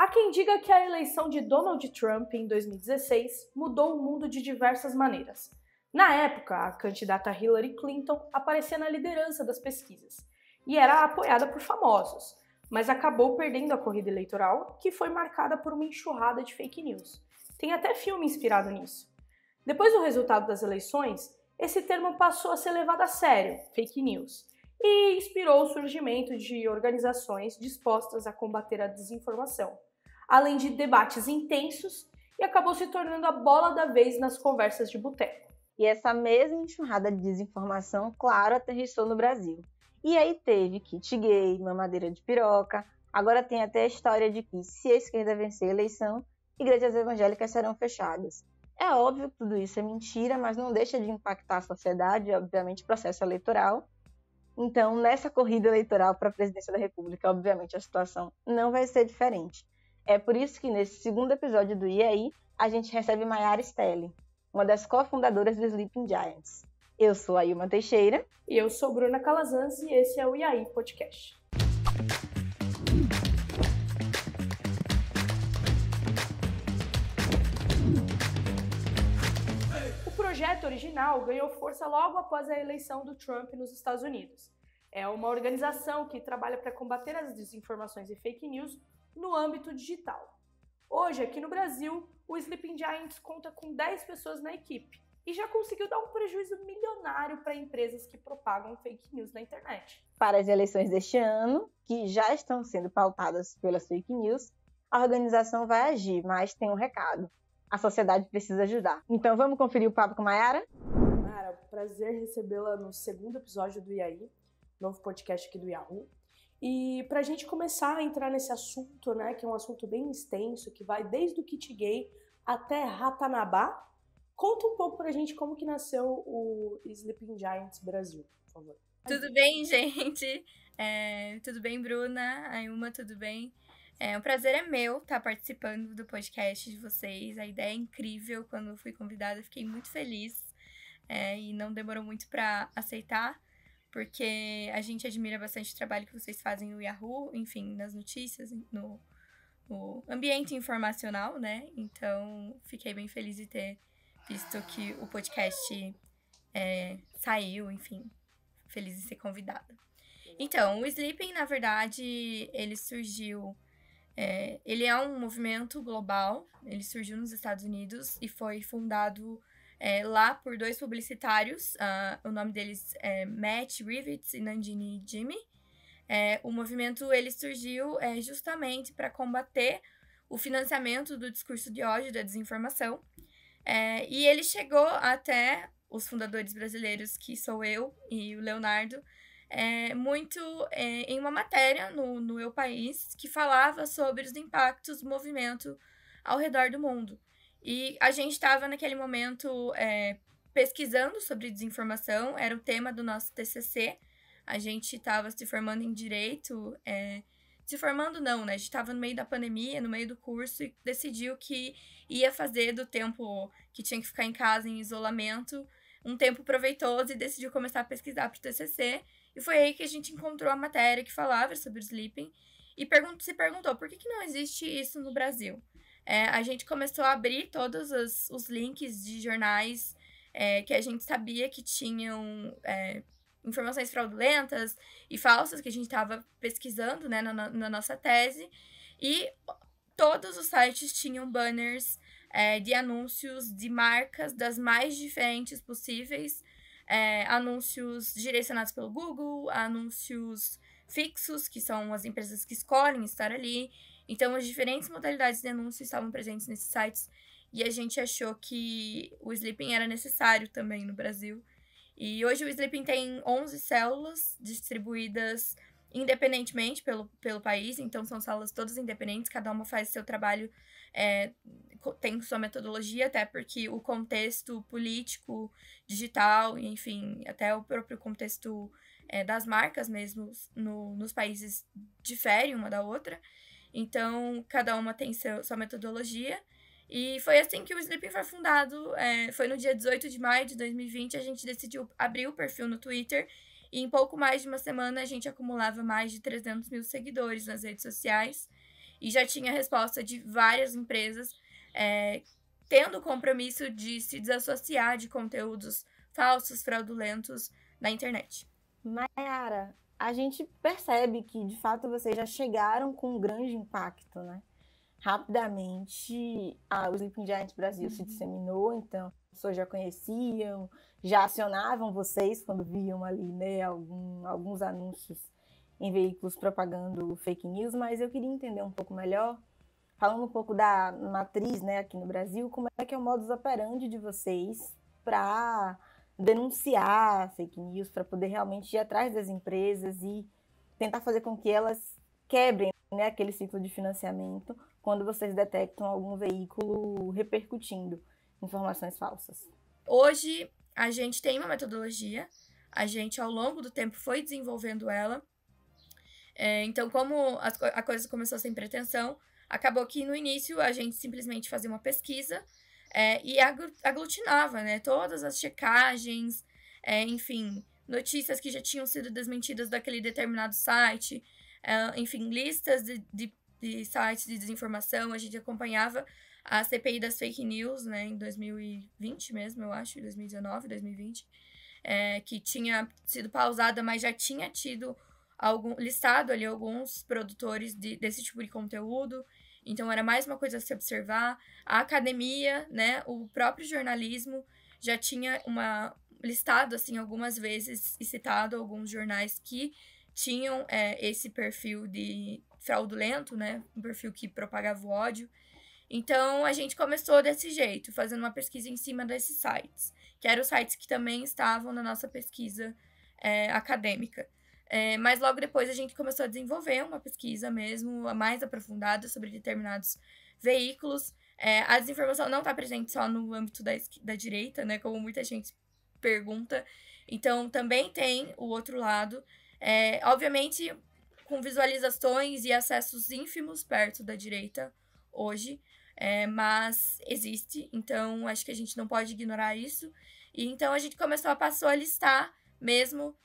Há quem diga que a eleição de Donald Trump em 2016 mudou o mundo de diversas maneiras. Na época, a candidata Hillary Clinton aparecia na liderança das pesquisas e era apoiada por famosos, mas acabou perdendo a corrida eleitoral, que foi marcada por uma enxurrada de fake news. Tem até filme inspirado nisso. Depois do resultado das eleições, esse termo passou a ser levado a sério, fake news, e inspirou o surgimento de organizações dispostas a combater a desinformação, além de debates intensos, e acabou se tornando a bola da vez nas conversas de boteco. E essa mesma enxurrada de desinformação, claro, aterrissou no Brasil. E aí teve kit gay, mamadeira de piroca, agora tem até a história de que, se a esquerda vencer a eleição, igrejas evangélicas serão fechadas. É óbvio que tudo isso é mentira, mas não deixa de impactar a sociedade e, obviamente, o processo eleitoral. Então, nessa corrida eleitoral para a presidência da República, obviamente, a situação não vai ser diferente. É por isso que, nesse segundo episódio do E aí, a gente recebe Mayara Stelli, uma das cofundadoras do Sleeping Giants. Eu sou a Ilma Teixeira. E eu sou Bruna Calazans e esse é o E aí Podcast. O projeto original ganhou força logo após a eleição do Trump nos Estados Unidos. É uma organização que trabalha para combater as desinformações e fake news no âmbito digital. Hoje, aqui no Brasil, o Sleeping Giants conta com 10 pessoas na equipe e já conseguiu dar um prejuízo milionário para empresas que propagam fake news na internet. Para as eleições deste ano, que já estão sendo pautadas pelas fake news, a organização vai agir, mas tem um recado. A sociedade precisa ajudar. Então vamos conferir o papo com a Mayara? Mayara, prazer recebê-la no segundo episódio do E aí, novo podcast aqui do Yahoo. E pra gente começar a entrar nesse assunto, né, que é um assunto bem extenso, que vai desde o kit gay até Ratanabá, conta um pouco pra gente como que nasceu o Sleeping Giants Brasil, por favor. Tudo bem, gente? Tudo bem, Bruna? A Ilma, tudo bem? O prazer é meu estar participando do podcast de vocês. A ideia é incrível. Quando eu fui convidada, fiquei muito feliz. E não demorou muito para aceitar, porque a gente admira bastante o trabalho que vocês fazem no Yahoo, enfim, nas notícias, no ambiente informacional, né? Então, fiquei bem feliz de ter visto que o podcast saiu, enfim, feliz de ser convidada. Então, o Sleeping, na verdade, ele surgiu... ele é um movimento global, ele surgiu nos Estados Unidos e foi fundado lá por 2 publicitários, o nome deles é Matt Rivets e Nandini Jimmy. O movimento ele surgiu justamente para combater o financiamento do discurso de ódio e da desinformação. E ele chegou até os fundadores brasileiros, que sou eu e o Leonardo, muito em uma matéria no Eu País, que falava sobre os impactos do movimento ao redor do mundo. E a gente estava naquele momento pesquisando sobre desinformação, era o tema do nosso TCC. A gente estava se formando em Direito, se formando não, né? A gente estava no meio da pandemia, no meio do curso, e decidiu que ia fazer do tempo que tinha que ficar em casa, em isolamento, um tempo proveitoso, e decidiu começar a pesquisar para o TCC. E foi aí que a gente encontrou a matéria que falava sobre o Sleeping e se perguntou por que não existe isso no Brasil. A gente começou a abrir todos os links de jornais que a gente sabia que tinham informações fraudulentas e falsas que a gente estava pesquisando, né, na nossa tese. E todos os sites tinham banners de anúncios de marcas das mais diferentes possíveis, anúncios direcionados pelo Google, anúncios fixos, que são as empresas que escolhem estar ali. Então, as diferentes modalidades de anúncio estavam presentes nesses sites e a gente achou que o Sleeping era necessário também no Brasil. E hoje o Sleeping tem 11 células distribuídas independentemente pelo país, então são células todas independentes, cada uma faz seu trabalho, tem sua metodologia, até porque o contexto político, digital, enfim, até o próprio contexto das marcas mesmo nos países difere uma da outra. Então, cada uma tem sua metodologia. E foi assim que o Sleeping foi fundado. Foi no dia 18 de maio de 2020, a gente decidiu abrir o perfil no Twitter. E em pouco mais de uma semana, a gente acumulava mais de 300 mil seguidores nas redes sociais. e já tinha resposta de várias empresas tendo o compromisso de se desassociar de conteúdos falsos, fraudulentos na internet. Mayara, a gente percebe que, de fato, vocês já chegaram com um grande impacto, né? Rapidamente, o Sleeping Giants Brasil se disseminou, então as pessoas já conheciam, já acionavam vocês quando viam ali, né, alguns anúncios em veículos propagando fake news, mas eu queria entender um pouco melhor, falando um pouco da matriz, né, aqui no Brasil, como é que é o modus operandi de vocês para denunciar fake news, para poder realmente ir atrás das empresas e tentar fazer com que elas quebrem, né, aquele ciclo de financiamento quando vocês detectam algum veículo repercutindo informações falsas. Hoje, a gente tem uma metodologia, a gente, ao longo do tempo, foi desenvolvendo ela. Então, como a coisa começou sem pretensão, acabou que, no início, a gente simplesmente fazia uma pesquisa e aglutinava, né, todas as checagens, enfim, notícias que já tinham sido desmentidas daquele determinado site, enfim, listas de sites de desinformação. A gente acompanhava a CPI das fake news, né, em 2020 mesmo, eu acho, 2019, 2020, que tinha sido pausada, mas já tinha tido listado ali alguns produtores desse tipo de conteúdo. Então, era mais uma coisa a se observar. A academia, né, o próprio jornalismo já tinha listado, assim, algumas vezes e citado alguns jornais que tinham esse perfil de fraudulento, né, um perfil que propagava o ódio. Então, a gente começou desse jeito, fazendo uma pesquisa em cima desses sites, que eram os sites que também estavam na nossa pesquisa acadêmica. Mas logo depois a gente começou a desenvolver uma pesquisa mesmo, mais aprofundada sobre determinados veículos. A desinformação não está presente só no âmbito da direita, né, como muita gente pergunta. Então, também tem o outro lado. Obviamente, com visualizações e acessos ínfimos perto da direita hoje, mas existe, então acho que a gente não pode ignorar isso. E então a gente passou a listar mesmo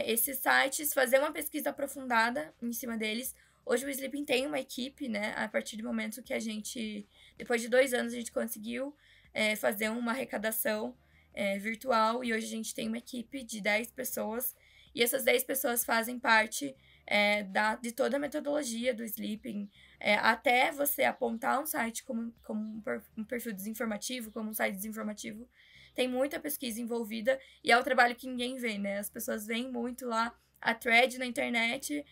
esses sites, fazer uma pesquisa aprofundada em cima deles. Hoje o Sleeping tem uma equipe, né? A partir do momento que depois de 2 anos, a gente conseguiu fazer uma arrecadação virtual, e hoje a gente tem uma equipe de 10 pessoas, e essas 10 pessoas fazem parte de toda a metodologia do Sleeping, até você apontar um site como um perfil desinformativo, como um site desinformativo. Tem muita pesquisa envolvida e é o trabalho que ninguém vê, né? As pessoas veem muito lá a thread na internet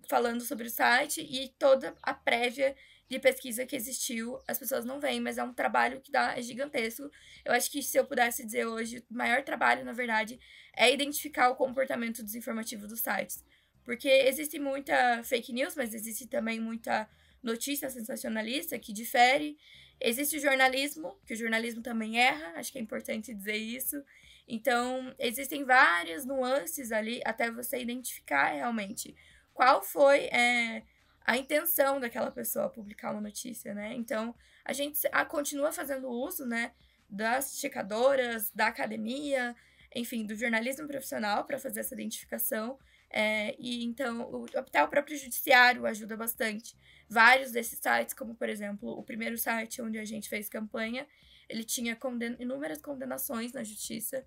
falando sobre o site, e toda a prévia de pesquisa que existiu, as pessoas não veem, mas é um trabalho que é gigantesco. Eu acho que, se eu pudesse dizer hoje, o maior trabalho, na verdade, é identificar o comportamento desinformativo dos sites. Porque existe muita fake news, mas existe também muita notícia sensacionalista que difere. Existe o jornalismo, que o jornalismo também erra, acho que é importante dizer isso. Então, existem várias nuances ali até você identificar realmente qual foi a intenção daquela pessoa publicar uma notícia, né? Então, a gente continua fazendo uso, né, das checadoras, da academia, enfim, do jornalismo profissional para fazer essa identificação. E então, até o próprio judiciário ajuda bastante. Vários desses sites, como por exemplo, o primeiro site onde a gente fez campanha, ele tinha inúmeras condenações na justiça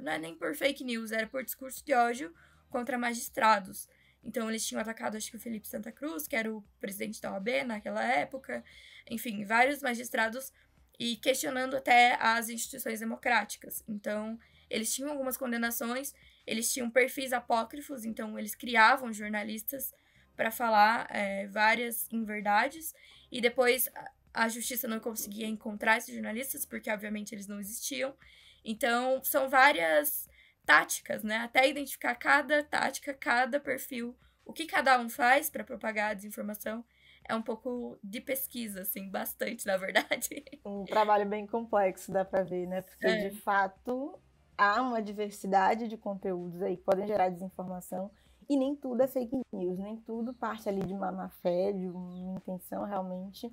não é nem por fake news, era por discurso de ódio contra magistrados. Então, eles tinham atacado, acho que o Felipe Santa Cruz, que era o presidente da OAB naquela época. Enfim, vários magistrados, e questionando até as instituições democráticas. Então, eles tinham algumas condenações, eles tinham perfis apócrifos, então eles criavam jornalistas para falar várias inverdades, e depois a justiça não conseguia encontrar esses jornalistas, porque obviamente eles não existiam. Então, são várias táticas, né? Até identificar cada tática, cada perfil, o que cada um faz para propagar a desinformação. É um pouco de pesquisa, assim, bastante, na verdade. Um trabalho bem complexo, dá para ver, né? Porque, de fato, há uma diversidade de conteúdos aí que podem gerar desinformação, e nem tudo é fake news, nem tudo parte ali de uma má-fé, de uma intenção realmente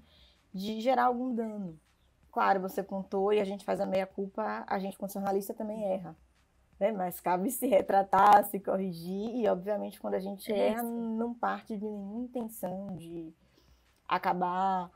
de gerar algum dano. Claro, você contou, e a gente faz a meia-culpa, a gente, como jornalista, também erra. né? Mas cabe se retratar, se corrigir, e obviamente quando a gente erra, não parte de nenhuma intenção de acabar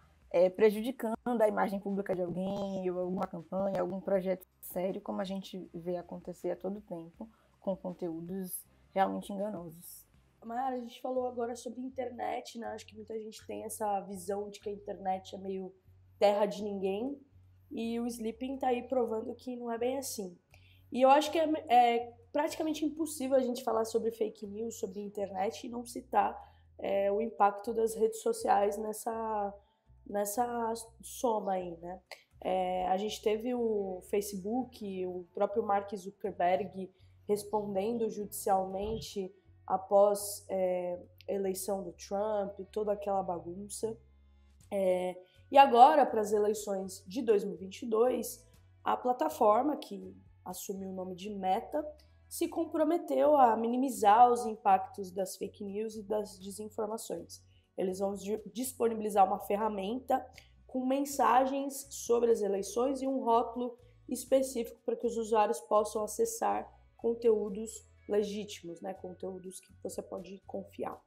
prejudicando a imagem pública de alguém, ou alguma campanha, algum projeto sério, como a gente vê acontecer a todo tempo, com conteúdos realmente enganosos. Mayara, a gente falou agora sobre internet, né? Acho que muita gente tem essa visão de que a internet é meio terra de ninguém, e o Sleeping tá aí provando que não é bem assim. E eu acho que é praticamente impossível a gente falar sobre fake news, sobre internet, e não citar o impacto das redes sociais nessa soma aí, né? A gente teve o Facebook, o próprio Mark Zuckerberg respondendo judicialmente após a eleição do Trump, toda aquela bagunça. E agora, para as eleições de 2022, a plataforma, que assumiu o nome de Meta, se comprometeu a minimizar os impactos das fake news e das desinformações. Eles vão disponibilizar uma ferramenta com mensagens sobre as eleições e um rótulo específico para que os usuários possam acessar conteúdos legítimos, né? Conteúdos que você pode confiar.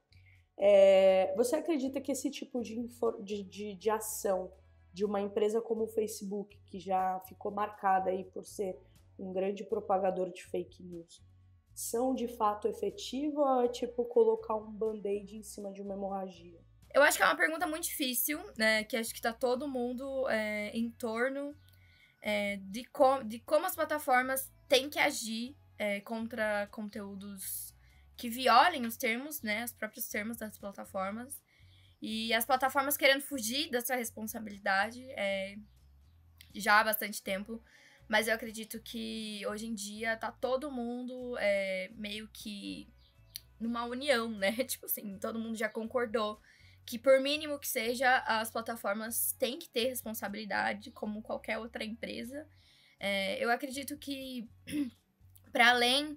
Você acredita que esse tipo de ação de uma empresa como o Facebook, que já ficou marcada aí por ser um grande propagador de fake news, são de fato efetivas, ou é tipo colocar um band-aid em cima de uma hemorragia? Eu acho que é uma pergunta muito difícil, né? Que acho que tá todo mundo em torno de como as plataformas têm que agir contra conteúdos que violem os termos, né? Os próprios termos das plataformas. E as plataformas querendo fugir dessa responsabilidade já há bastante tempo. Mas eu acredito que hoje em dia tá todo mundo meio que numa união, né? Tipo assim, todo mundo já concordou que, por mínimo que seja, as plataformas têm que ter responsabilidade, como qualquer outra empresa. Eu acredito que, para além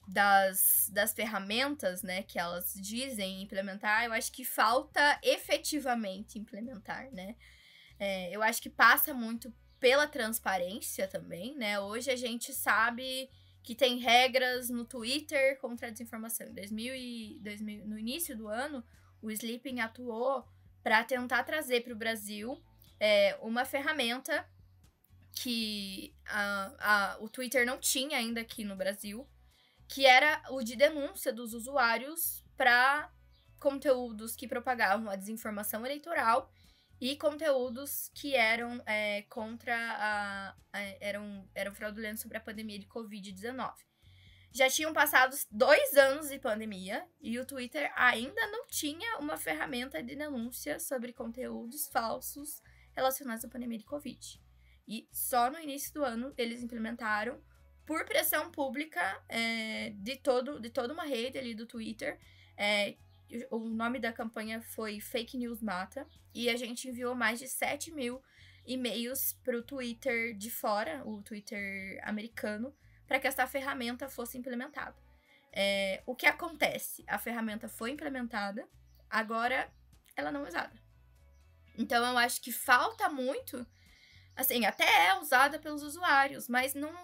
das ferramentas, né, que elas dizem implementar, eu acho que falta efetivamente implementar, né? Eu acho que passa muito pela transparência também, né? Hoje a gente sabe que tem regras no Twitter contra a desinformação. No início do ano, o Sleeping atuou para tentar trazer para o Brasil uma ferramenta que o Twitter não tinha ainda aqui no Brasil, que era o de denúncia dos usuários para conteúdos que propagavam a desinformação eleitoral e conteúdos que eram eram fraudulentos sobre a pandemia de Covid-19. Já tinham passado 2 anos de pandemia e o Twitter ainda não tinha uma ferramenta de denúncia sobre conteúdos falsos relacionados à pandemia de Covid. E só no início do ano eles implementaram, por pressão pública de toda uma rede ali do Twitter. O nome da campanha foi Fake News Mata, e a gente enviou mais de 7 mil e-mails para o Twitter de fora, o Twitter americano, para que essa ferramenta fosse implementada. O que acontece? A ferramenta foi implementada, agora ela não é usada. Então eu acho que falta muito, assim, até é usada pelos usuários, mas não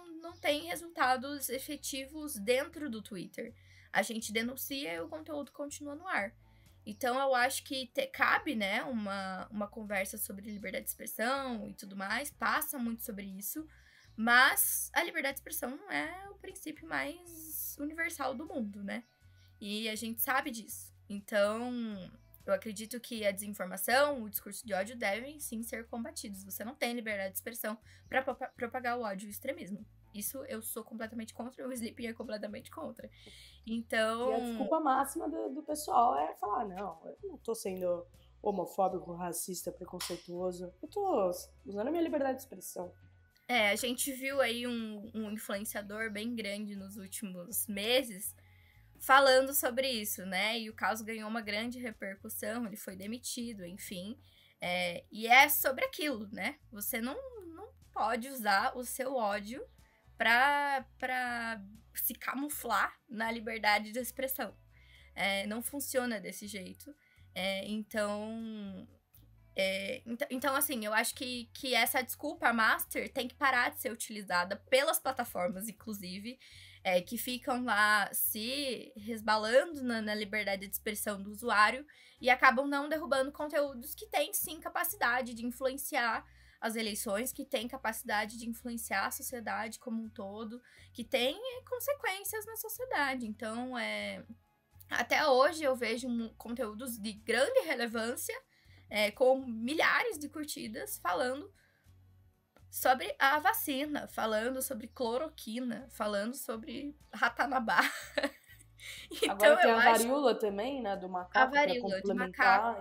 tem resultados efetivos dentro do Twitter. A gente denuncia e o conteúdo continua no ar. Então, eu acho que cabe, né, uma conversa sobre liberdade de expressão e tudo mais, passa muito sobre isso, mas a liberdade de expressão não é o princípio mais universal do mundo, né? E a gente sabe disso. Então, eu acredito que a desinformação, o discurso de ódio devem, sim, ser combatidos. Você não tem liberdade de expressão para propagar o ódio e o extremismo. Isso eu sou completamente contra, o Sleeping é completamente contra. Então... E a desculpa máxima do pessoal é falar, não, eu não tô sendo homofóbico, racista, preconceituoso, eu tô usando a minha liberdade de expressão. A gente viu aí um influenciador bem grande nos últimos meses falando sobre isso, né? E o caso ganhou uma grande repercussão, ele foi demitido, enfim. E é sobre aquilo, né? Você não pode usar o seu ódio pra se camuflar na liberdade de expressão. Não funciona desse jeito. Então, assim, eu acho que essa desculpa master tem que parar de ser utilizada pelas plataformas, inclusive. que ficam lá se resbalando na liberdade de expressão do usuário e acabam não derrubando conteúdos que têm, sim, capacidade de influenciar as eleições, que têm capacidade de influenciar a sociedade como um todo, que têm consequências na sociedade. Então, até hoje eu vejo conteúdos de grande relevância, com milhares de curtidas, falando sobre a vacina, falando sobre cloroquina, falando sobre ratanabá. Então, agora tem a varíola também, né, do macaco, para complementar.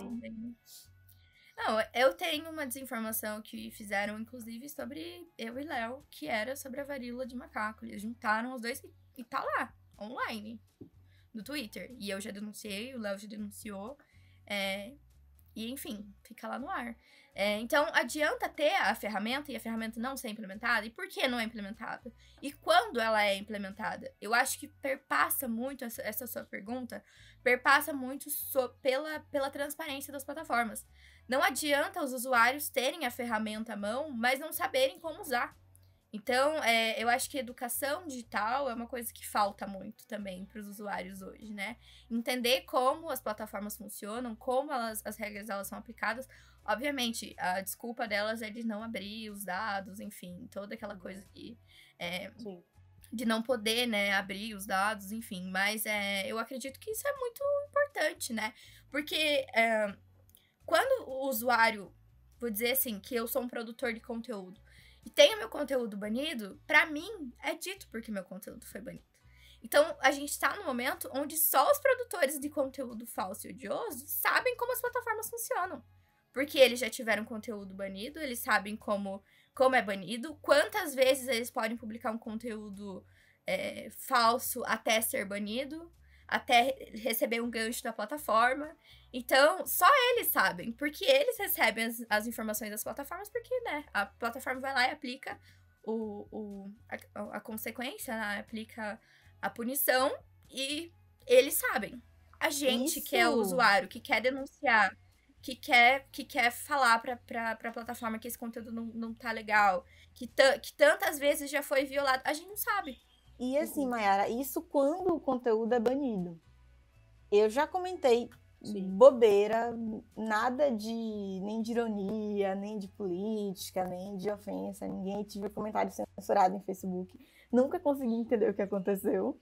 Não, eu tenho uma desinformação que fizeram, inclusive, sobre eu e Léo, que era sobre a varíola de macaco. Eles juntaram os dois e tá lá, online, no Twitter. E eu já denunciei, o Léo já denunciou. E, enfim, fica lá no ar. Então, adianta ter a ferramenta e a ferramenta não ser implementada? E por que não é implementada? E quando ela é implementada? Eu acho que perpassa muito, essa sua pergunta, perpassa muito pela transparência das plataformas. Não adianta os usuários terem a ferramenta à mão, mas não saberem como usar. Então, eu acho que educação digital é uma coisa que falta muito também para os usuários hoje, né? Entender como as plataformas funcionam, como as regras elas são aplicadas. Obviamente, a desculpa delas é de não abrir os dados, enfim, toda aquela coisa que... de não poder, né, abrir os dados, enfim. Mas eu acredito que isso é muito importante, né? Porque quando o usuário, vou dizer assim, que eu sou um produtor de conteúdo, e tenho meu conteúdo banido, pra mim, é dito porque meu conteúdo foi banido. Então, a gente tá num momento onde só os produtores de conteúdo falso e odioso sabem como as plataformas funcionam. Porque eles já tiveram conteúdo banido, eles sabem como é banido, quantas vezes eles podem publicar um conteúdo falso até ser banido, até receber um gancho da plataforma. Então, só eles sabem, porque eles recebem as informações das plataformas, porque, né, a plataforma vai lá e aplica a consequência, né, aplica a punição, e eles sabem. A gente, que é o usuário, que quer denunciar, que quer falar pra plataforma que esse conteúdo não tá legal, que tantas vezes já foi violado, a gente não sabe. E assim, Mayara, isso quando o conteúdo é banido. Eu já comentei bobeira, nada nem de ironia, nem de política, nem de ofensa, ninguém tive comentário censurado em Facebook. Nunca consegui entender o que aconteceu.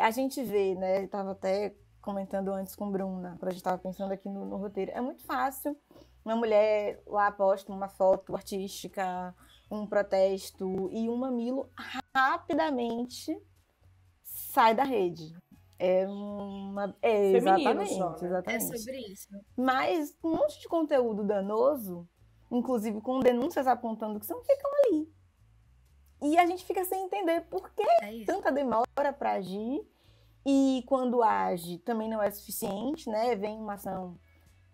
A gente vê, né, eu tava até comentando antes com Bruna, quando a gente tava pensando aqui no roteiro, é muito fácil uma mulher lá posta uma foto artística, um protesto, e um mamilo rapidamente sai da rede. Exatamente, só, né? exatamente. É sobre isso. Mas um monte de conteúdo danoso, inclusive com denúncias apontando que não ficam ali. E a gente fica sem entender por que tanta demora para agir. E quando age, também não é suficiente, né? Vem uma ação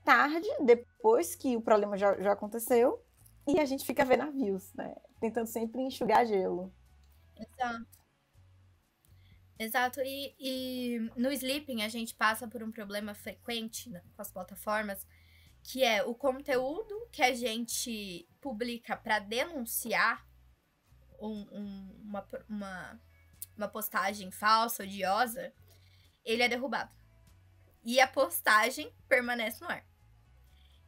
tarde, depois que o problema já aconteceu. E a gente fica vendo navios, né? Tentando sempre enxugar gelo. Exato. E no Sleeping a gente passa por um problema frequente, né, com as plataformas, que é o conteúdo que a gente publica para denunciar uma postagem falsa, odiosa, ele é derrubado. E a postagem permanece no ar.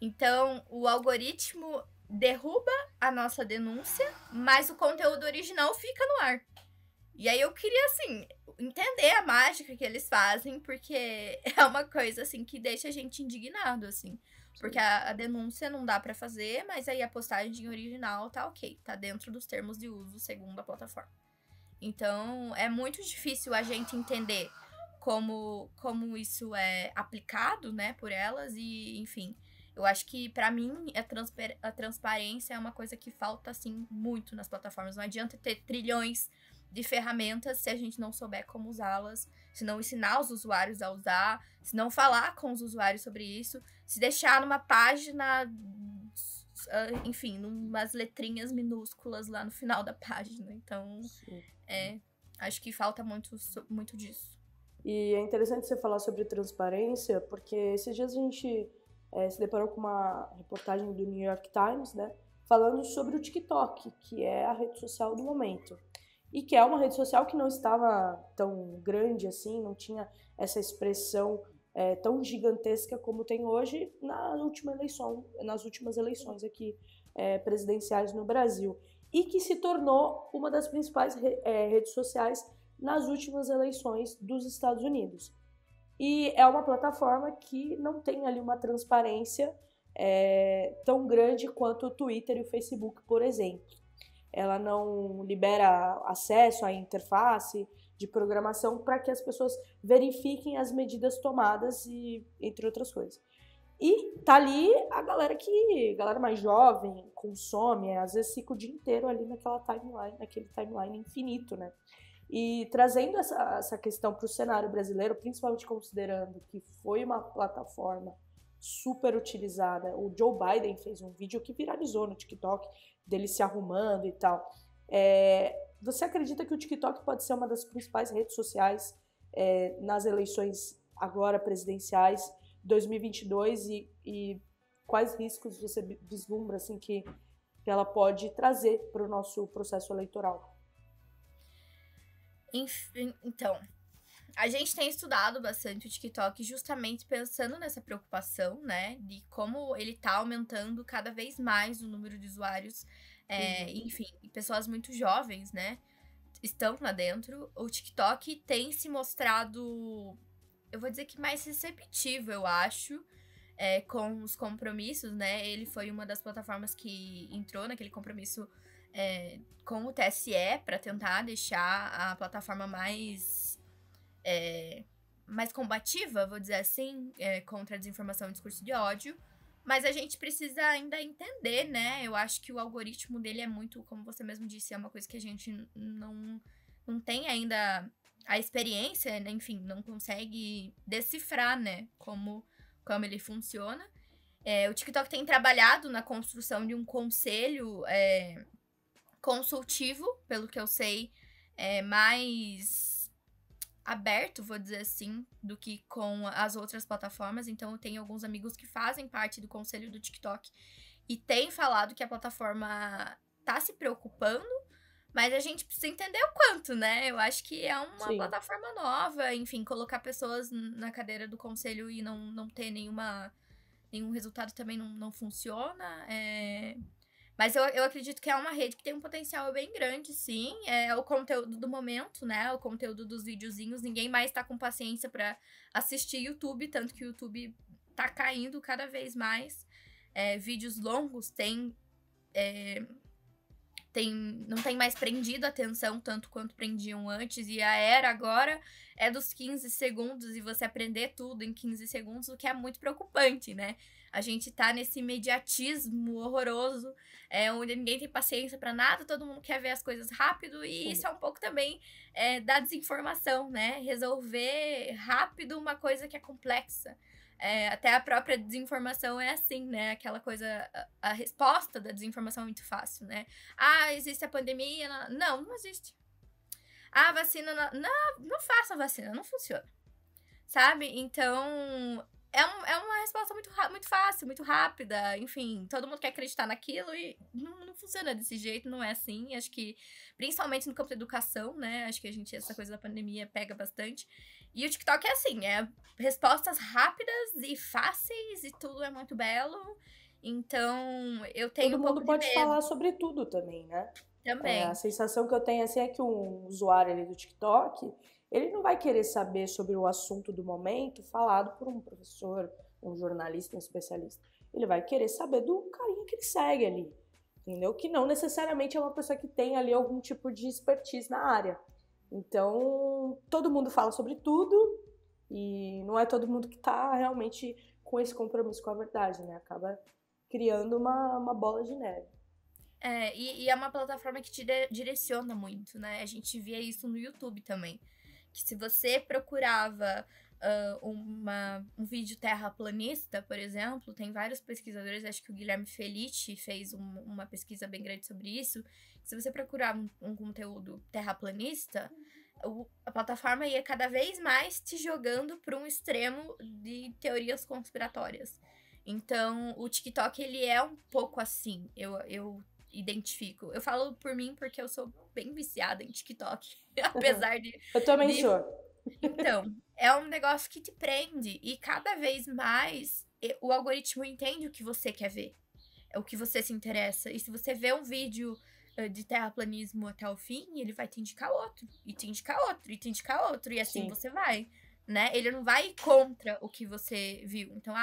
Então, o algoritmo derruba a nossa denúncia, mas o conteúdo original fica no ar. E aí eu queria, assim, entender a mágica que eles fazem, porque é uma coisa, assim, que deixa a gente indignado, assim. Porque a denúncia não dá pra fazer, mas aí a postagem original tá ok, tá dentro dos termos de uso segundo a plataforma. Então, é muito difícil a gente entender como isso é aplicado, né, por elas e, enfim... Eu acho que, pra mim, a transparência é uma coisa que falta, assim, muito nas plataformas. Não adianta ter trilhões de ferramentas se a gente não souber como usá-las, se não ensinar os usuários a usar, se não falar com os usuários sobre isso, se deixar numa página, enfim, umas letrinhas minúsculas lá no final da página. Então, acho que falta muito disso. E é interessante você falar sobre transparência, porque esses dias a gente... se deparou com uma reportagem do New York Times, né, falando sobre o TikTok, que é a rede social do momento. e que é uma rede social que não estava tão grande assim, não tinha essa expressão tão gigantesca como tem hoje nas últimas eleições aqui presidenciais no Brasil, e que se tornou uma das principais redes sociais nas últimas eleições dos Estados Unidos. E é uma plataforma que não tem ali uma transparência tão grande quanto o Twitter e o Facebook, por exemplo. Ela não libera acesso à interface de programação para que as pessoas verifiquem as medidas tomadas, e entre outras coisas. E tá ali a galera mais jovem, consome, às vezes fica o dia inteiro ali naquele timeline infinito, né? E trazendo essa questão para o cenário brasileiro, principalmente considerando que foi uma plataforma super utilizada. O Joe Biden fez um vídeo que viralizou no TikTok, dele se arrumando e tal. Você acredita que o TikTok pode ser uma das principais redes sociais nas eleições agora presidenciais 2022 e quais riscos você vislumbra assim, que ela pode trazer para o nosso processo eleitoral? Enfim, então, a gente tem estudado bastante o TikTok justamente pensando nessa preocupação, né, de como ele tá aumentando cada vez mais o número de usuários, enfim, pessoas muito jovens, né, estão lá dentro. O TikTok tem se mostrado, eu vou dizer que mais receptivo, eu acho, com os compromissos, né, ele foi uma das plataformas que entrou naquele compromisso com o TSE para tentar deixar a plataforma mais combativa, vou dizer assim, contra a desinformação e discurso de ódio. Mas a gente precisa ainda entender, né? Eu acho que o algoritmo dele é muito, como você mesmo disse, é uma coisa que a gente não tem ainda a experiência, né? Enfim, não consegue decifrar, né? Como ele funciona. O TikTok tem trabalhado na construção de um conselho consultivo, pelo que eu sei, mais aberto, vou dizer assim, do que com as outras plataformas. Então, eu tenho alguns amigos que fazem parte do conselho do TikTok e têm falado que a plataforma tá se preocupando, mas a gente precisa entender o quanto, né? Eu acho que é uma plataforma nova, enfim, colocar pessoas na cadeira do conselho e não ter nenhum resultado também não funciona. Mas eu acredito que é uma rede que tem um potencial bem grande, sim. É o conteúdo do momento, né? O conteúdo dos videozinhos. Ninguém mais tá com paciência pra assistir YouTube, tanto que o YouTube tá caindo cada vez mais. Vídeos longos não tem mais prendido a atenção tanto quanto prendiam antes. E a era agora é dos 15 segundos e você aprender tudo em 15 segundos, o que é muito preocupante, né? A gente tá nesse imediatismo horroroso, onde ninguém tem paciência pra nada, todo mundo quer ver as coisas rápido, e isso é um pouco também da desinformação, né? Resolver rápido uma coisa que é complexa. Até a própria desinformação é assim, né? Aquela coisa, a resposta da desinformação é muito fácil, né? Ah, existe a pandemia? Não existe. Ah, vacina, não faça vacina, não funciona. Sabe? Então, é uma resposta muito fácil, muito rápida. Enfim, todo mundo quer acreditar naquilo e não funciona desse jeito, não é assim. Acho que, principalmente no campo da educação, né? Acho que essa coisa da pandemia pega bastante. E o TikTok é assim, respostas rápidas e fáceis e tudo é muito belo. Então, eu tenho todo um pouco mundo pode de medo. falar sobre tudo também, né? Também. A sensação que eu tenho assim é que um usuário ali do TikTok, ele não vai querer saber sobre o assunto do momento falado por um professor, um jornalista, um especialista. Ele vai querer saber do carinha que ele segue ali, entendeu? Que não necessariamente é uma pessoa que tem ali algum tipo de expertise na área. Então, todo mundo fala sobre tudo e não é todo mundo que tá realmente com esse compromisso com a verdade, né? Acaba criando uma bola de neve. E é uma plataforma que te direciona muito, né? A gente via isso no YouTube também. Que se você procurava um vídeo terraplanista, por exemplo, tem vários pesquisadores, acho que o Guilherme Felitti fez uma pesquisa bem grande sobre isso. Se você procurar um conteúdo terraplanista, a plataforma ia cada vez mais te jogando para um extremo de teorias conspiratórias. Então, o TikTok, ele é um pouco assim. identifico. Eu falo por mim porque eu sou bem viciada em TikTok, apesar de... Eu também sou. Então, é um negócio que te prende e cada vez mais o algoritmo entende o que você quer ver, é o que você se interessa. E se você vê um vídeo de terraplanismo até o fim, ele vai te indicar outro, e te indicar outro, e te indicar outro, e assim Sim. você vai, né? Ele não vai contra o que você viu. Então,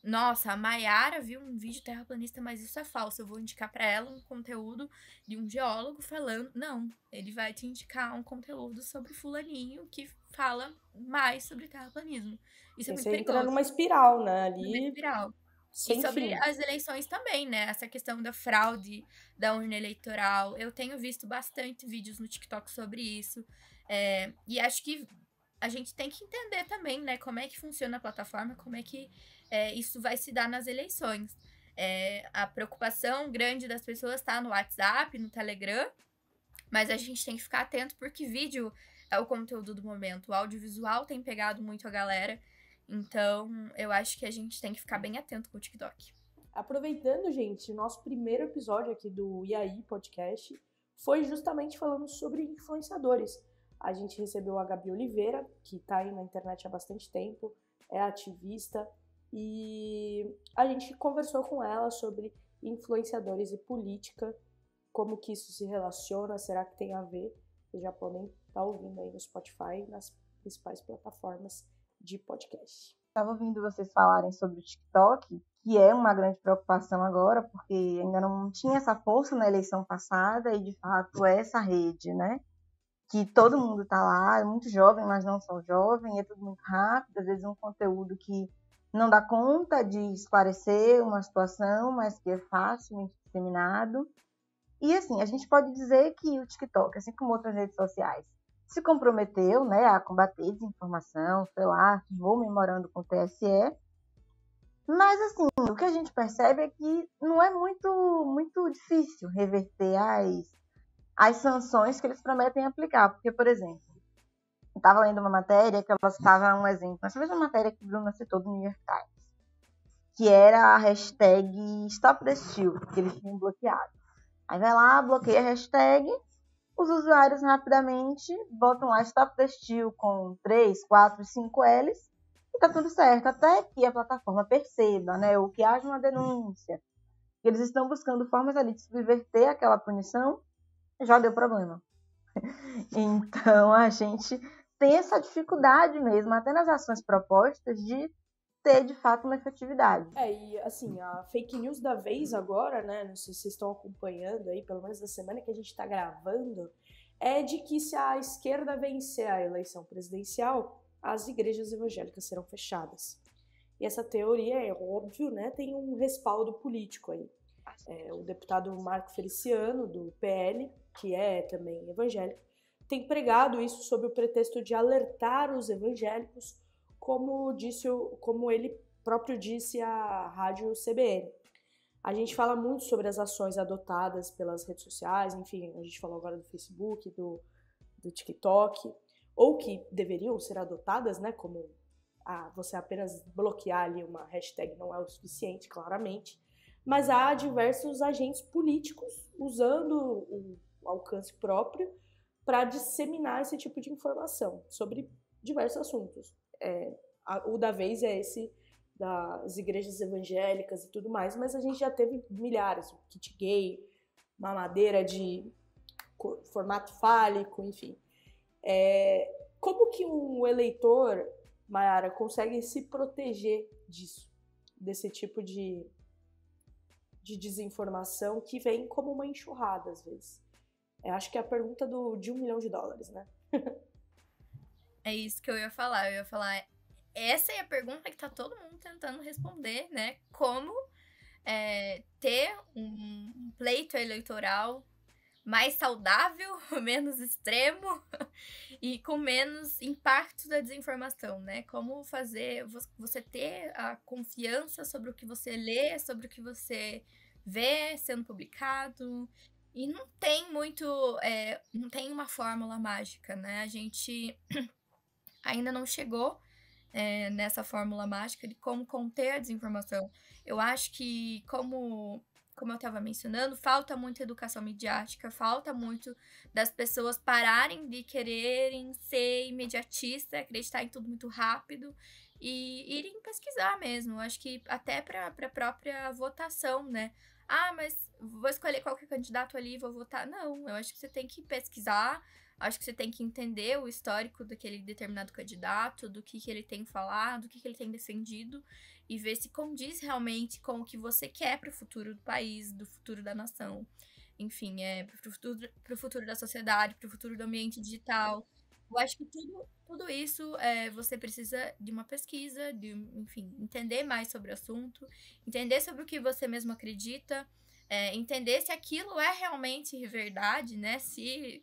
nossa, a Mayara viu um vídeo terraplanista, mas isso é falso. Eu vou indicar pra ela um conteúdo de um geólogo falando. Não, ele vai te indicar um conteúdo sobre fulaninho que fala mais sobre terraplanismo. Isso é muito Você perigoso. entra numa espiral, né? Numa Ali, espiral. sem E sobre fim. as eleições também, né? Essa questão da fraude da urna eleitoral. Eu tenho visto bastante vídeos no TikTok sobre isso. E acho que a gente tem que entender também, né? Como é que funciona a plataforma, como é que isso vai se dar nas eleições. A preocupação grande das pessoas está no WhatsApp, no Telegram, mas a gente tem que ficar atento porque vídeo é o conteúdo do momento. O audiovisual tem pegado muito a galera. Então, eu acho que a gente tem que ficar bem atento com o TikTok. Aproveitando, gente, o nosso primeiro episódio aqui do E aí Podcast foi justamente falando sobre influenciadores. A gente recebeu a Gabi Oliveira, que tá aí na internet há bastante tempo, é ativista, e a gente conversou com ela sobre influenciadores e política, como que isso se relaciona, será que tem a ver? Vocês já podem estar ouvindo aí no Spotify e nas principais plataformas de podcast. Estava ouvindo vocês falarem sobre o TikTok, que é uma grande preocupação agora, porque ainda não tinha essa força na eleição passada e, de fato, é essa rede, né? Que todo mundo está lá, é muito jovem, mas não só jovem, é tudo muito rápido, às vezes um conteúdo que não dá conta de esclarecer uma situação, mas que é facilmente disseminado. E, assim, a gente pode dizer que o TikTok, assim como outras redes sociais, se comprometeu, né, a combater desinformação, sei lá, vou memorando com o TSE, mas, assim, o que a gente percebe é que não é muito difícil reverter as sanções que eles prometem aplicar. Porque, por exemplo, eu estava lendo uma matéria que ela citava um exemplo, essa mesma matéria que o Bruno citou do New York Times, que era a hashtag Stop the Steal, que eles tinham bloqueado. Aí vai lá, bloqueia a hashtag, os usuários rapidamente botam lá Stop the Steal com 3, 4, 5 L's e tá tudo certo, até que a plataforma perceba, né, ou que haja uma denúncia. Eles estão buscando formas ali de subverter aquela punição, já deu problema. Então, a gente tem essa dificuldade mesmo, até nas ações propostas, de ter, de fato, uma efetividade. E assim, a fake news da vez agora, né, não sei se vocês estão acompanhando aí, pelo menos na semana que a gente tá gravando, é de que se a esquerda vencer a eleição presidencial, as igrejas evangélicas serão fechadas. E essa teoria, é óbvio, né, tem um respaldo político aí. O deputado Marco Feliciano, do PL, que é também evangélico, tem pregado isso sob o pretexto de alertar os evangélicos, como ele próprio disse à rádio CBN. A gente fala muito sobre as ações adotadas pelas redes sociais, enfim, a gente falou agora do Facebook, do TikTok, ou que deveriam ser adotadas, né, como você apenas bloquear ali uma hashtag não é o suficiente, claramente, mas há diversos agentes políticos usando o alcance próprio para disseminar esse tipo de informação sobre diversos assuntos. O da vez é esse das igrejas evangélicas e tudo mais, mas a gente já teve milhares, o kit gay, mamadeira de formato fálico, enfim. Como que um eleitor, Mayara, consegue se proteger disso, desse tipo de desinformação que vem como uma enxurrada, às vezes? Acho que é a pergunta de $1 milhão, né? É isso que eu ia falar. Essa é a pergunta que tá todo mundo tentando responder, né? Como ter um pleito eleitoral mais saudável, menos extremo e com menos impacto da desinformação, né? Como fazer você ter a confiança sobre o que você lê, sobre o que você vê sendo publicado. E não tem não tem uma fórmula mágica, né? A gente ainda não chegou nessa fórmula mágica de como conter a desinformação. Eu acho que como como eu estava mencionando, falta muita educação midiática, falta muito das pessoas pararem de quererem ser imediatista, acreditar em tudo muito rápido e irem pesquisar mesmo. Acho que até para a própria votação, né? Ah, mas vou escolher qualquer candidato ali e vou votar. Não, eu acho que você tem que pesquisar, acho que você tem que entender o histórico daquele determinado candidato, do que ele tem falado, do que ele tem defendido, e ver se condiz realmente com o que você quer para o futuro do país, do futuro da nação. Enfim, pro futuro da sociedade, pro futuro do ambiente digital. Eu acho que tudo isso você precisa de uma pesquisa, enfim, entender mais sobre o assunto, entender sobre o que você mesmo acredita, entender se aquilo é realmente verdade, né? Se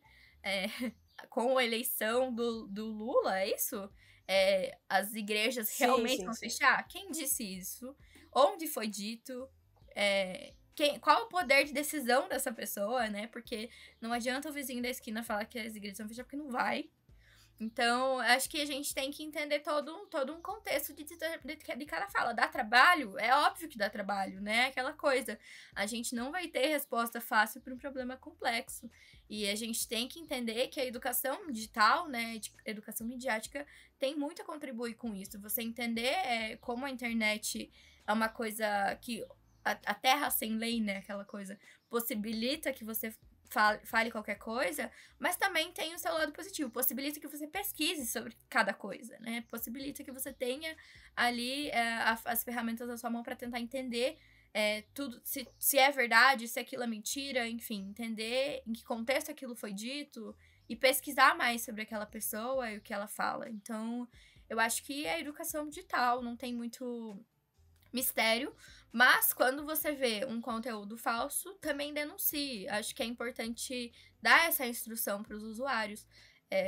com a eleição do Lula, é isso? As igrejas realmente vão fechar? Quem disse isso? Onde foi dito? Qual o poder de decisão dessa pessoa, né? Porque não adianta o vizinho da esquina falar que as igrejas vão fechar, porque não vai. Então, acho que a gente tem que entender todo um contexto de cada fala. Dá trabalho? É óbvio que dá trabalho, né? Aquela coisa. A gente não vai ter resposta fácil para um problema complexo. E a gente tem que entender que a educação digital, né, educação midiática, tem muito a contribuir com isso. Você entender como a internet é uma coisa que a terra sem lei, né, aquela coisa, possibilita que você fale qualquer coisa, mas também tem o seu lado positivo. Possibilita que você pesquise sobre cada coisa, né? Possibilita que você tenha ali as ferramentas à sua mão para tentar entender tudo, se é verdade, se aquilo é mentira, enfim, entender em que contexto aquilo foi dito e pesquisar mais sobre aquela pessoa e o que ela fala. Então, eu acho que a educação digital não tem muito mistério, mas quando você vê um conteúdo falso, também denuncie. Acho que é importante dar essa instrução para os usuários.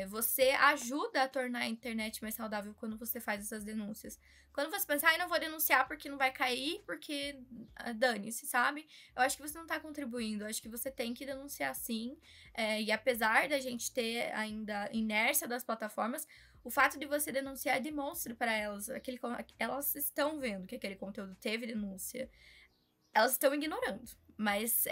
Você ajuda a tornar a internet mais saudável quando você faz essas denúncias. Quando você pensa, não vou denunciar porque não vai cair, porque dane-se, sabe? Eu acho que você não tá contribuindo, eu acho que você tem que denunciar sim. E apesar da gente ter ainda inércia das plataformas, o fato de você denunciar demonstra para elas, elas estão vendo que aquele conteúdo teve denúncia. Elas estão ignorando, mas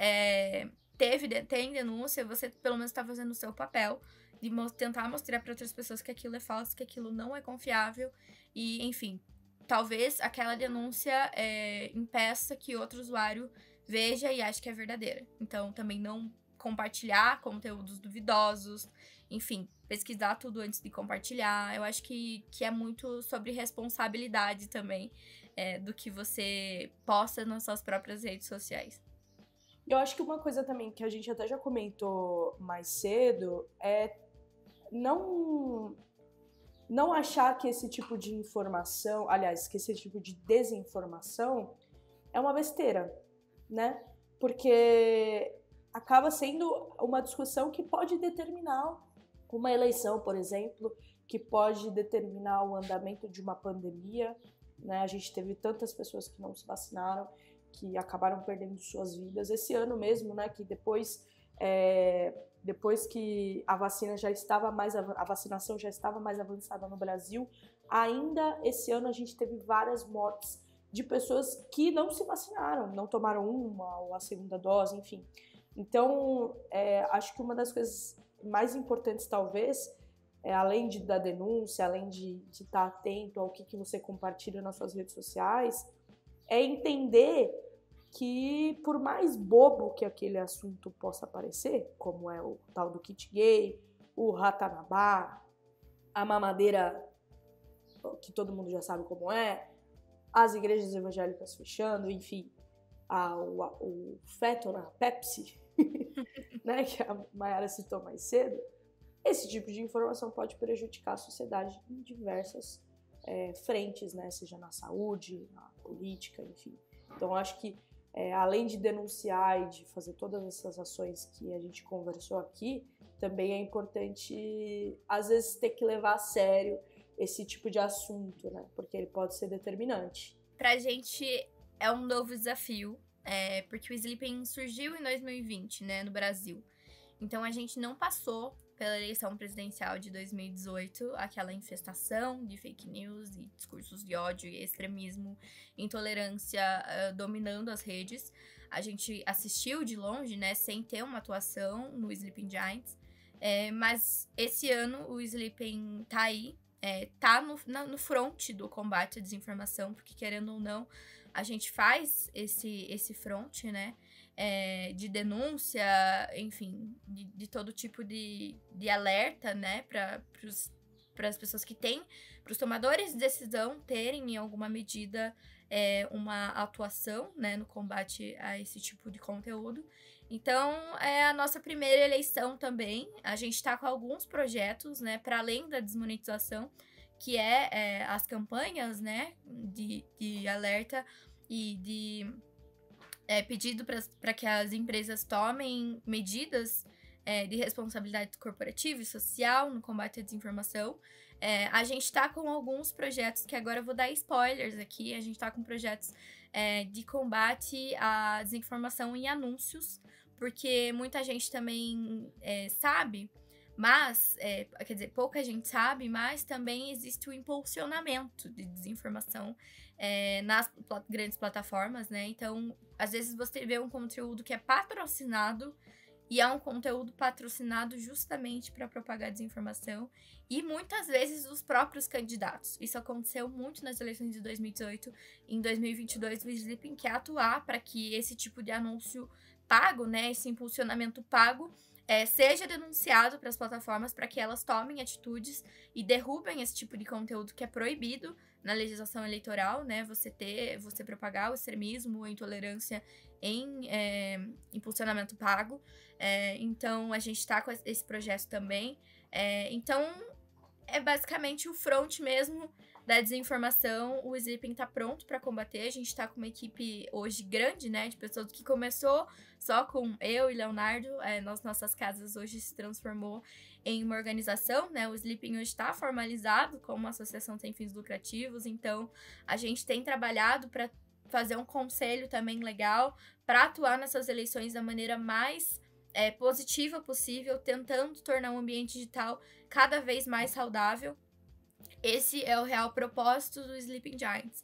tem denúncia, você pelo menos está fazendo o seu papel de tentar mostrar para outras pessoas que aquilo é falso, que aquilo não é confiável e, enfim, talvez aquela denúncia impeça que outro usuário veja e ache que é verdadeira. Então, também não compartilhar conteúdos duvidosos, enfim, pesquisar tudo antes de compartilhar. Eu acho que é muito sobre responsabilidade também do que você posta nas suas próprias redes sociais. Eu acho que uma coisa também que a gente até já comentou mais cedo é não achar que esse tipo de informação, aliás, que esse tipo de desinformação é uma besteira, né? Porque acaba sendo uma discussão que pode determinar uma eleição, por exemplo, que pode determinar o andamento de uma pandemia, né? A gente teve tantas pessoas que não se vacinaram, que acabaram perdendo suas vidas. Esse ano mesmo, né, que depois que a vacinação já estava mais avançada no Brasil, ainda esse ano a gente teve várias mortes de pessoas que não se vacinaram, não tomaram uma ou a segunda dose, enfim. Então, acho que uma das coisas mais importantes, talvez, além da denúncia, além de estar atento ao que você compartilha nas suas redes sociais, é entender que, por mais bobo que aquele assunto possa parecer, como é o tal do kit gay, o ratanabá, a mamadeira, que todo mundo já sabe como é, as igrejas evangélicas fechando, enfim, o feto na Pepsi, né, que a Mayara citou mais cedo, esse tipo de informação pode prejudicar a sociedade em diversas frentes, né, seja na saúde, na política, enfim. Então, acho que além de denunciar e de fazer todas essas ações que a gente conversou aqui, também é importante, às vezes, ter que levar a sério esse tipo de assunto, né? Porque ele pode ser determinante. Pra gente é um novo desafio, porque o Sleeping surgiu em 2020, né, no Brasil. Então, a gente não passou pela eleição presidencial de 2018, aquela infestação de fake news e discursos de ódio e extremismo, intolerância dominando as redes. a gente assistiu de longe, né, sem ter uma atuação no Sleeping Giants. Mas esse ano o Sleeping tá aí, tá no front do combate à desinformação, porque querendo ou não, a gente faz esse front, né, de denúncia, enfim, de todo tipo de alerta, né, para as pessoas que têm, para os tomadores de decisão terem em alguma medida uma atuação, né, no combate a esse tipo de conteúdo. Então, é a nossa primeira eleição também. A gente está com alguns projetos, né, para além da desmonetização, que as campanhas, né, de alerta e de pedido para que as empresas tomem medidas de responsabilidade corporativa e social no combate à desinformação. A gente está com alguns projetos que agora eu vou dar spoilers aqui. A gente está com projetos de combate à desinformação em anúncios, porque muita gente também sabe, mas, quer dizer, pouca gente sabe, mas também existe o impulsionamento de desinformação nas grandes plataformas, né? Então, às vezes você vê um conteúdo que é patrocinado e é um conteúdo patrocinado justamente para propagar desinformação e muitas vezes os próprios candidatos. Isso aconteceu muito nas eleições de 2018. Em 2022, o Sleeping quer atuar para que esse tipo de anúncio pago, né, esse impulsionamento pago, seja denunciado para as plataformas para que elas tomem atitudes e derrubem esse tipo de conteúdo que é proibido na legislação eleitoral, né? Você propagar o extremismo, a intolerância em impulsionamento pago. Então, a gente está com esse projeto também. Então, é basicamente o front mesmo da desinformação. O Sleeping tá pronto para combater. A gente tá com uma equipe hoje grande, né, de pessoas que começou só com eu e Leonardo. Nossas casas hoje se transformou em uma organização, né? O Sleeping hoje está formalizado como uma associação sem fins lucrativos. Então, a gente tem trabalhado para fazer um conselho também legal para atuar nessas eleições da maneira mais positiva possível, tentando tornar o ambiente digital cada vez mais saudável. Esse é o real propósito do Sleeping Giants.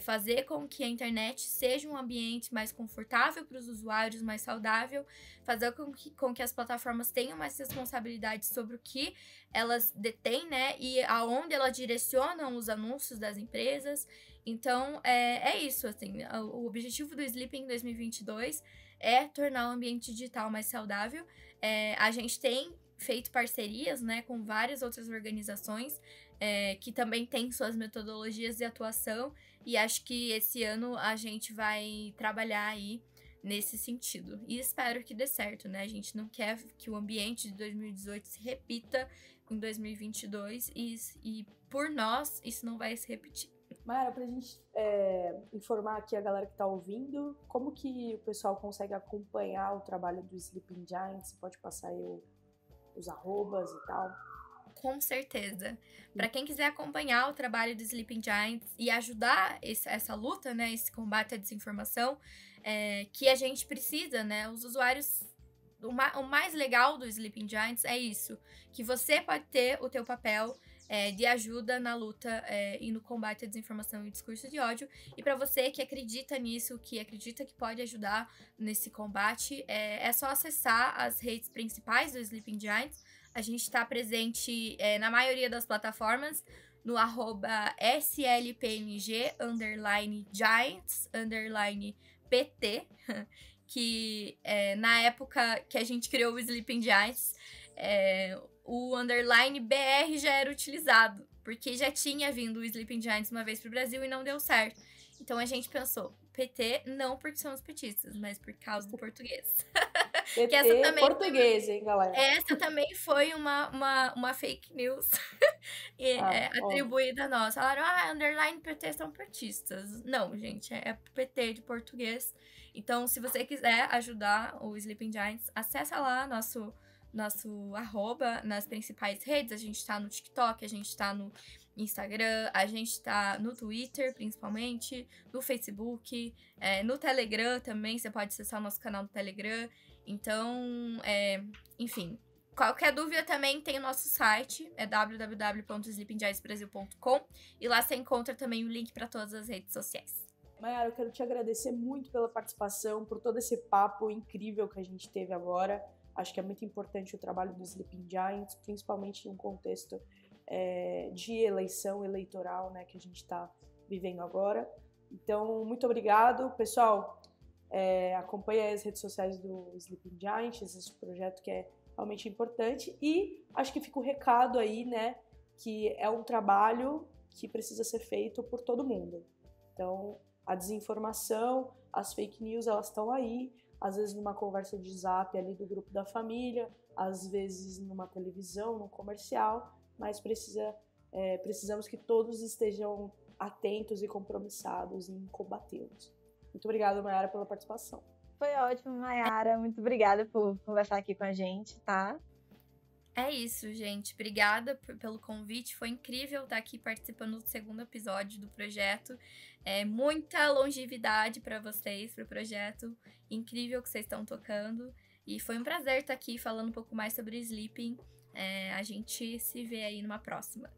Fazer com que a internet seja um ambiente mais confortável para os usuários, mais saudável, fazer com que as plataformas tenham mais responsabilidade sobre o que elas detêm, né, e aonde elas direcionam os anúncios das empresas. Então, é isso, assim, o objetivo do Sleeping em 2022 é tornar o ambiente digital mais saudável. A gente tem feito parcerias, né, com várias outras organizações que também têm suas metodologias de atuação, e acho que esse ano a gente vai trabalhar aí nesse sentido. E espero que dê certo, né? A gente não quer que o ambiente de 2018 se repita em 2022 e por nós isso não vai se repetir. Mayara, pra gente informar aqui a galera que tá ouvindo, como que o pessoal consegue acompanhar o trabalho do Sleeping Giants? Você pode passar aí os arrobas e tal? Com certeza. Para quem quiser acompanhar o trabalho do Sleeping Giants e ajudar essa luta, né, esse combate à desinformação, que a gente precisa, né, os usuários... O mais legal do Sleeping Giants é isso, que você pode ter o teu papel de ajuda na luta e no combate à desinformação e discurso de ódio. E para você que acredita nisso, que acredita que pode ajudar nesse combate, é só acessar as redes principais do Sleeping Giants. A gente está presente na maioria das plataformas, no @slpng_giants_pt, que na época que a gente criou o Sleeping Giants, o underline BR já era utilizado, porque já tinha vindo o Sleeping Giants uma vez pro Brasil e não deu certo. Então a gente pensou, PT não porque somos petistas, mas por causa do português. PT que essa também português, hein, galera? Essa também foi uma fake news atribuída a nós. Falaram, underline PT são petistas. Não, gente, é PT de português. Então, se você quiser ajudar o Sleeping Giants, acessa lá nosso arroba nas principais redes. A gente tá no TikTok, a gente tá no Instagram, a gente tá no Twitter, principalmente, no Facebook, no Telegram também, você pode acessar o nosso canal do Telegram. Então, enfim, qualquer dúvida também tem o nosso site, www.sleepinggiantsbrasil.com, e lá você encontra também o link para todas as redes sociais. Mayara, eu quero te agradecer muito pela participação, por todo esse papo incrível que a gente teve agora. Acho que é muito importante o trabalho do Sleeping Giants, principalmente em um contexto de eleição eleitoral, né, que a gente está vivendo agora. Então, muito obrigado. Pessoal, acompanhe as redes sociais do Sleeping Giants, esse projeto que é realmente importante. E acho que fica o recado aí, né, que é um trabalho que precisa ser feito por todo mundo. Então, a desinformação, as fake news, elas estão aí, às vezes numa conversa de zap ali do grupo da família, às vezes numa televisão, num comercial, mas precisamos que todos estejam atentos e compromissados em combatê-los. Muito obrigada, Mayara, pela participação. Foi ótimo, Mayara. Muito obrigada por conversar aqui com a gente, tá? É isso, gente. Obrigada pelo convite. Foi incrível estar aqui participando do segundo episódio do projeto. Muita longevidade para vocês, para o projeto incrível que vocês estão tocando. E foi um prazer estar aqui falando um pouco mais sobre Sleeping. A gente se vê aí numa próxima.